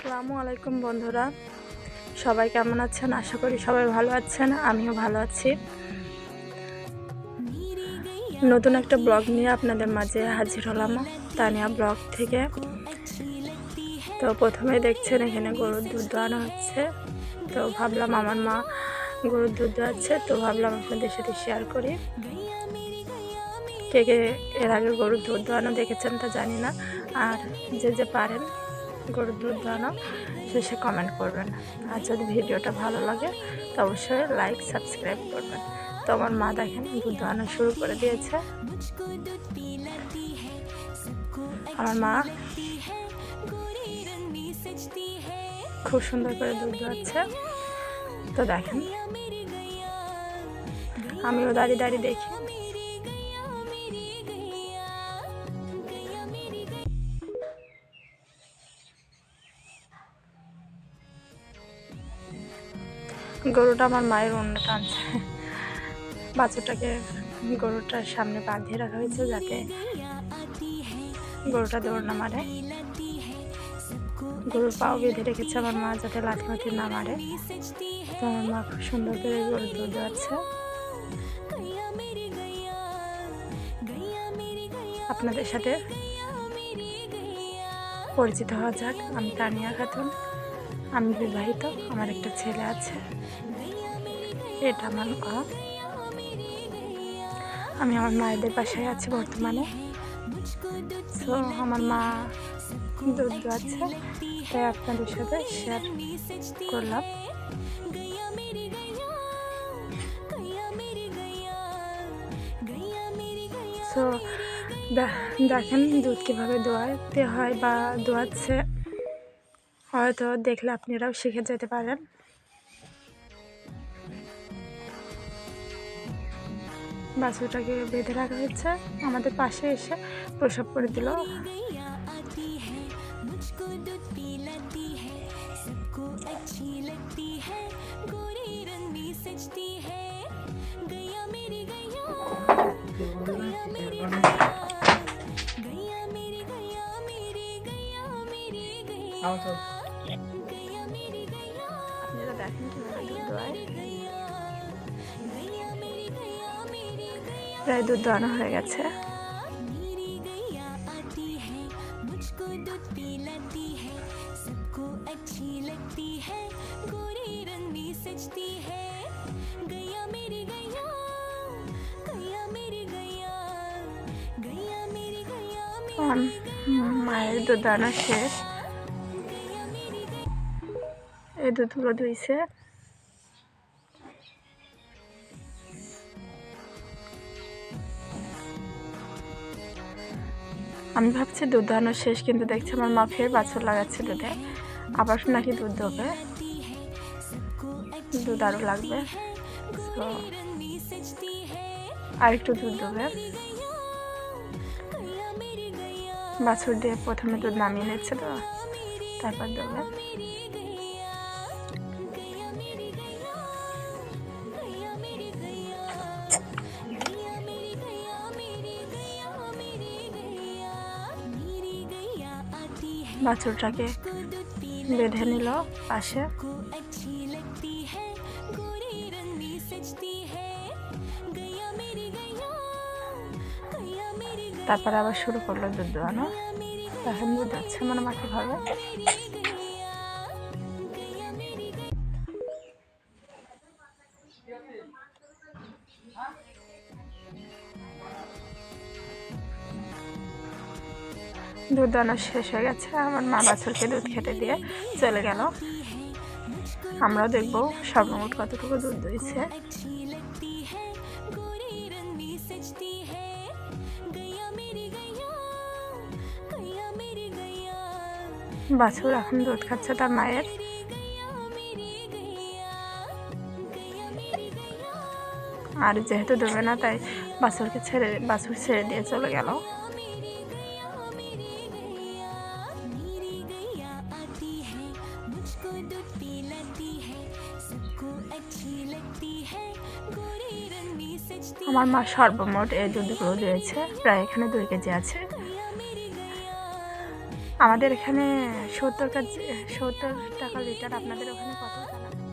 আসসালামু আলাইকুম বন্ধুরা, সবাই কেমন আছেন? আশা করি সবাই ভালো আছেন, আমিও ভালো আছি। নতুন একটা ব্লগ নিয়ে আপনাদের মাঝে হাজির হলাম তানিয়া ব্লগ থেকে। তো প্রথমে দেখছেন এখানে গরুর দুধ দোয়ানো হচ্ছে। তো ভাবলাম আমার মা গরুর দুধ দোয়াচ্ছে, তো ভাবলাম আপনাদের সাথে শেয়ার করি। কে কে এর আগে গরুর দুধ দোয়ানো দেখেছেন তা জানি না, আর যে পারেন গরুর দুধ দোয়ানো শেষে কমেন্ট করবেন। আর যদি ভিডিওটা ভালো লাগে তো অবশ্যই লাইক সাবস্ক্রাইব করবেন। তো আমার মা দেখেন দুধ দোয়ানো শুরু করে দিয়েছে। আমার মা খুব সুন্দর করে দুধ দোয়াচ্ছে। তো দেখেন আমিও দাঁড়িয়ে দাঁড়িয়ে দেখি। গরুটা আমার মায়ের অন্য টানছে, বাছুরটাকে গরুটার সামনে বাঁধিয়ে রাখা হয়েছে যাতে গরুটা দৌড় না মারে। গরুর পাও বেঁধে রেখেছে আমার মা যাতে লাথি না মারে। তো আমার মা খুব সুন্দর করে গরুর দুধ দোয়াচ্ছে। আপনাদের সাথে পরিচিত হওয়া যাক। আমি তানিয়া খাতুন, আমি বিবাহিত, আমার একটা ছেলে আছে। এটা আমার মা। আমি আমার মায়েদের বাসায় আছি বর্তমানে। তো আমার মা দুধ দোয়াচ্ছে, তাই আপনাদের সাথে শেয়ার করলাম। তো দেখেন দুধ কীভাবে দোয়াতে হয় বা দোয়াচ্ছে, হয়তো দেখলে আপনারাও শিখে যেতে পারেন। বাছুরটাকে বেঁধে রাখা হয়েছে, আমাদের পাশে এসে প্রসব করে দিল। আপনারা দেখেন কিভাবে দুধ দোয়ায়। প্রায় দুধ দোয়ানো হয়ে গেছে। মায়ের দুধ দোয়ানো শেষ, এই দুধগুলো ধুইছে। আমি ভাবছি দুধ দোয়ানো শেষ, কিন্তু দেখছি আমার মা ফের বাছুর লাগাচ্ছে দুধে। আবার নাকি দুধ দেবে, দুধ আরও লাগবে। তো আর একটু দুধ দেবে। বাছুর দিয়ে প্রথমে দুধ নামিয়ে নিচ্ছে, তো তারপর দেবে। বাছুরটাকে বেঁধে নিল পাশে। তারপর আবার শুরু করলো দুধ দোয়ানো। এখন দুধ হচ্ছে মানে মাকে ভাবে। দুধ দোয়ানো শেষ হয়ে গেছে, আমার মা বাছুরকে দুধ খেতে দিয়ে চলে গেল। আমরাও দেখবো সর্বমোট কতটুকু দুধ দইছে। বাছুর এখন দুধ খাচ্ছে তার মায়ের। আর যেহেতু দেবে না, তাই বাছুর ছেড়ে দিয়ে চলে গেল। আমার মা সর্বমোট এই দুধগুলো দিয়েছে, প্রায় এখানে 2 কেজি আছে। আমাদের এখানে 70 টাকা লিটার, আপনাদের ওখানে কত জানাবেন।